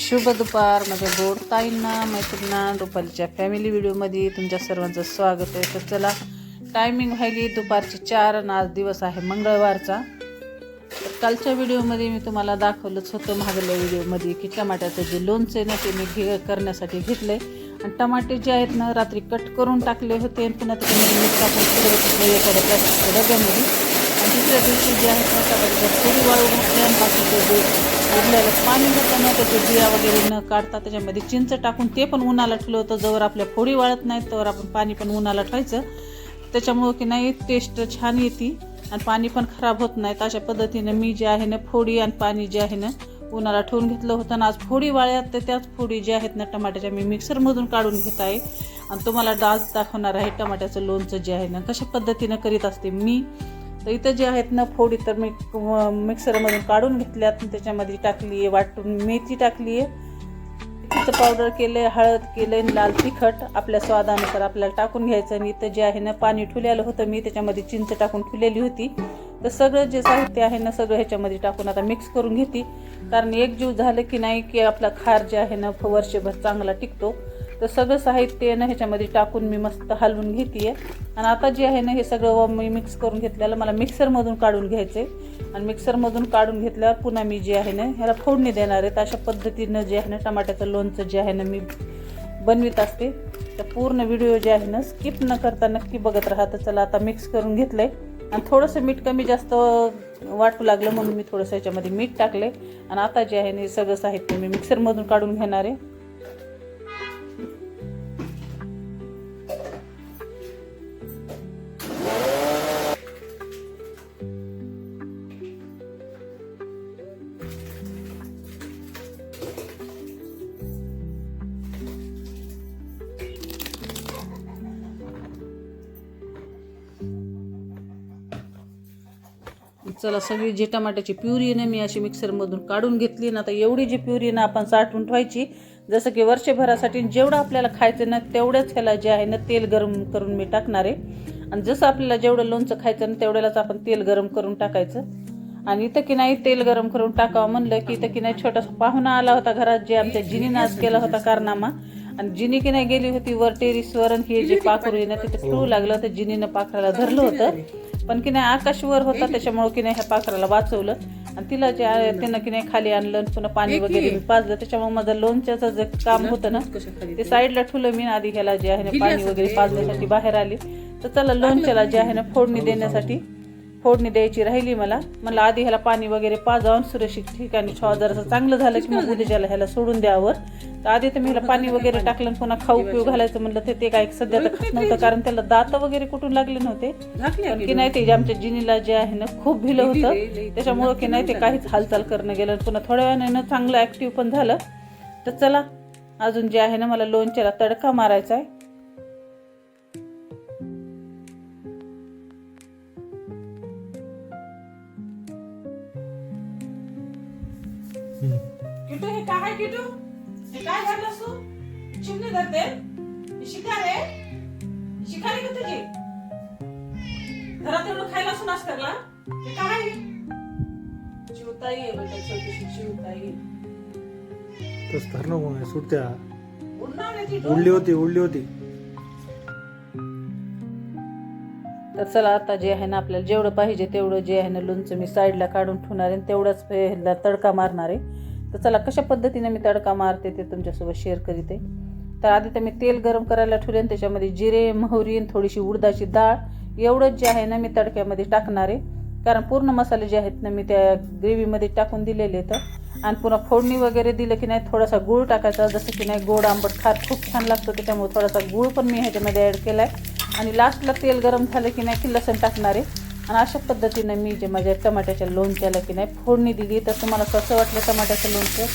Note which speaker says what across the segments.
Speaker 1: शुभ दुपार माझ्या गोड ताईंना मैत्रिणींना रुपालीच्या फॅमिली व्हिडिओमध्ये तुमच्या सर्वांचं स्वागत आहे। तर चला टायमिंग व्हायली दुपारची 4 आणि आज दिवस आहे मंगळवारचा। तर कालच्या व्हिडिओमध्ये मी तुम्हाला दाखवलंच होतं मागल्या व्हिडिओमध्ये की टमाट्याचं जे लोणचं आहे ना ते मी करण्यासाठी घेतले आणि टमाटे जे आहेत ना रात्री कट करून टाकले होते आणि पुन्हा त्याच्यामध्ये मीठ टाकून ठेवले होते एखाद्या प्लास्टिकच्या डब्यामध्ये आणि दुसऱ्या दिवशी जे आहेत ना टमाट्याच्या थोडी वाळू घातली आणि बाकीचं जे उरलेलं पाणी घालताना त्याचे बिया वगैरे न काढता त्याच्यामध्ये चिंच टाकून ते पण उन्हाला ठेवलं होतं। जवळ आपल्या फोडी वाळत नाहीत तोवर आपण पाणी पण उन्हाला ठेवायचं, त्याच्यामुळं की नाही टेस्ट छान येते आणि पाणी पण खराब होत नाहीत। अशा पद्धतीने मी जे आहे ना फोडी आणि पाणी जे आहे ना उन्हाला ठेवून घेतलं होतं आणि आज फोडी वाळ्यात तर त्याच फोडी जे आहेत ना टमाट्याच्या मी मिक्सरमधून काढून घेत आहे आणि तुम्हाला डाळ दाखवणार आहे टमाट्याचं लोणचं जे आहे ना कशा पद्धतीनं करीत असते मी। तर इथं जे आहेत ना फोडी तर मी मिक्सरमधून काढून घेतल्यात, त्याच्यामध्ये टाकली आहे वाटून मेथी टाकली आहे, तिचं पावडर केलं आहे, हळद केलं आहे, लाल तिखट आपल्या स्वादानुसार आपल्याला टाकून घ्यायचं। आणि इथं जे आहे ना पाणी ठेवलेलं होतं मी त्याच्यामध्ये चिंच टाकून ठेवलेली होती। तर सगळं जे साहित्य आहे ना सगळं ह्याच्यामध्ये टाकून आता मिक्स करून घेते, कारण एकजीव झालं की नाही की आपला खार जे आहे ना वर्षभर चांगला टिकतो। तर सगळं साहित्य ना ह्याच्यामध्ये टाकून मी मस्त हलवून घेते आणि आता जे आहे ना हे सगळं मी मिक्स करून घेतलेलं मला मिक्सरमधून काढून घ्यायचं आहे आणि मिक्सरमधून काढून घेतल्यावर पुन्हा मी जे आहे ना ह्याला फोडणी देणार आहे। तर अशा पद्धतीनं जे आहे ना टमाट्याचं लोणचं जे आहे ना मी बनवित असते। तर पूर्ण व्हिडिओ जे आहे ना स्किप न करता नक्की बघत राहा। तर चला आता मिक्स करून घेतलं आहे आणि थोडंसं मीठ कमी जास्त वाटू लागलं म्हणून मी थोडंसं ह्याच्यामध्ये मीठ टाकले आणि आता जे आहे ना हे सगळं साहित्य मी मिक्सरमधून काढून घेणार आहे। चला सगळी जी टमाट्याची प्युरी आहे ना मी अशी मिक्सरमधून काढून घेतली ना। आता एवढी जी प्युरी ना आपण साठवून ठेवायची जसं की वर्षभरासाठी जेवढं आपल्याला खायचं ना तेवढंच ह्याला जे आहे ना तेल गरम करून मी टाकणार आहे आणि जसं आपल्याला जेवढं लोणचं खायचं ना तेवढ्यालाच आपण तेल गरम करून टाकायचं। आणि इथं की नाही तेल गरम करून टाकावं म्हणलं की इथं की नाही छोटासा पाहुणा आला होता घरात, जे आमच्या जिनीनं आज केला होता कारनामा आणि जिनी की नाही गेली होती वर टेरिसवर आणि हे जे पाखरू आहे ना तिथे टू लागलं तर जिनीनं पाखराला धरलं होतं, पण की नाही आकाशवर होता त्याच्यामुळं की नाही ह्या पाखराला वाचवलं आणि तिला जे त्यानं की नाही खाली आणलं पुन्हा पाणी वगैरे मी पाजलं। त्याच्यामुळे माझं लोणच्याचं जे काम होतं ना ते साईडला ठेवलं मी, आधी ह्याला जे आहे ना पाणी वगैरे पाजण्यासाठी बाहेर आली। तर चला लोणच्याला जे आहे ना फोडणी देण्यासाठी फोडणी द्यायची राहिली मला आधी ह्याला पाणी वगैरे पाजावून सुरक्षित ठिकाणी ठेवा, जरासं चांगलं झालं की मग उद्याला ह्याला सोडून द्यावर। तर आधी तर मी ह्याला पाणी वगैरे टाकलं पुन्हा खाऊ पिऊ घालायचं म्हणलं तर ते काय सध्या तर खात नव्हतं, कारण त्याला दात वगैरे कुठून लागले नव्हते पण की नाही ते आमच्या जिनीला जे आहे ना खूप भिलं होतं, त्याच्यामुळं की नाही ते काहीच हालचाल करणं गेलं पुन्हा थोड्या वेळानं चांगलं ॲक्टिव्ह पण झालं। तर चला अजून जे आहे ना मला लोणच्याला तडका मारायचा आहे। किटू हे काय आहे किटू? हे काय धरलंस तू? चिमणी धरते? शिकार आहे? शिकार आहे का तुझी? घरात एवढं खायला असं नाच करला? हे काय आहे? चिवताई आहे बेटा, छोटीशी चिवताई।
Speaker 2: तस धरणं कोण सुट्ट्या
Speaker 1: उडली
Speaker 2: होती।
Speaker 1: तर चला आता जे आहे ना आपल्याला जेवढं पाहिजे तेवढं जे आहे ना लोणचं मी साईडला काढून ठेवणार आहे तेवढंच ह्याला तडका मारणार आहे। तर चला कशा पद्धतीने मी तडका मारते ते तुमच्यासोबत शेअर करीत आहे। तर आधी तर मी तेल गरम करायला ठेवले आणि त्याच्यामध्ये जिरे मोहरी आणि थोडीशी उडदाची डाळ एवढंच जे आहे ना मी तडक्यामध्ये टाकणार आहे, कारण पूर्ण मसाले जे आहेत ना मी त्या ग्रेव्हीमध्ये टाकून दिलेले आहेत आणि पुन्हा फोडणी वगैरे दिलं की नाही थोडासा गूळ टाकायचा, जसं की नाही गोड आंबट खार खूप छान लागतं त्याच्यामुळे थोडासा गूळ पण मी ह्याच्यामध्ये ॲड केला आहे आणि लास्टला तेल गरम झालं की नाही की लसूण टाकणार आहे। आणि अशा पद्धतीनं मी जे माझ्या टमाट्याच्या लोणच्याला की नाही फोडणी दिली। तर तुम्हाला कसं वाटलं टमाट्याचं लोणचं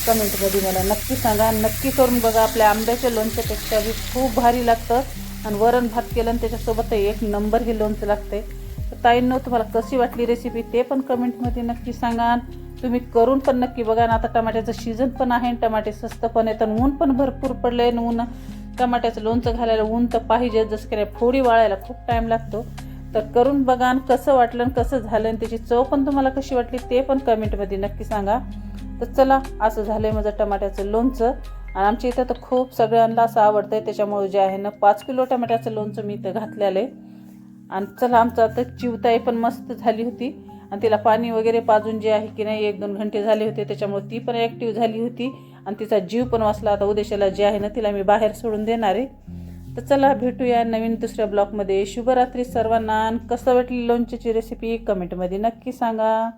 Speaker 1: कमेंटमध्ये मला नक्की सांगा, नक्की करून बघा। आपल्या आंब्याच्या लोणच्यापेक्षा बी खूप भारी लागतं आणि वरण भात केलं आणि त्याच्यासोबत एक नंबर हे लोणचं लागतंय। तर ताईंनो तुम्हाला कशी वाटली रेसिपी ते पण कमेंटमध्ये नक्की सांगा, तुम्ही करून पण नक्की बघा। ना आता टमाट्याचं सीझन पण आहे, टमाटे स्वस्त पण आहेत आणि ऊन पण भरपूर पडलं आहे, ऊन टमाट्याचं लोणचं घालायला ऊन तर पाहिजे, जसं की फोडी वाळायला खूप टाईम लागतो। तर करून बघा आणि कसं वाटलं आणि कसं झालं आणि त्याची चव पण तुम्हाला कशी वाटली ते पण कमेंटमध्ये नक्की सांगा. तर चला, असं झालं आहे माझं टमाट्याचं लोणचं. आणि आमच्या इथं तर खूप सगळ्यांना असं आवडतं आहे, त्याच्यामुळे जे आहे ना 5 किलो टमाट्याचं लोणचं मी इथं घातलेलं आहे. आणि चला, आमचं आता चिवताई पण मस्त झाली होती आणि तिला पाणी वगैरे पाजून जे आहे की नाही 1-2 घंटे झाले होते, त्याच्यामुळे ती पण ॲक्टिव्ह झाली होती आणि तिचा जीव पण वाचला. आता उद्याच्याला जे आहे ना तिला मी बाहेर सोडून देणार आहे. तर चला, भेटूया नवीन दुसऱ्या ब्लॉगमध्ये. शुभरात्री सर्वांना. आणि कसं वाटली लोणच्याची रेसिपी कमेंटमध्ये नक्की सांगा.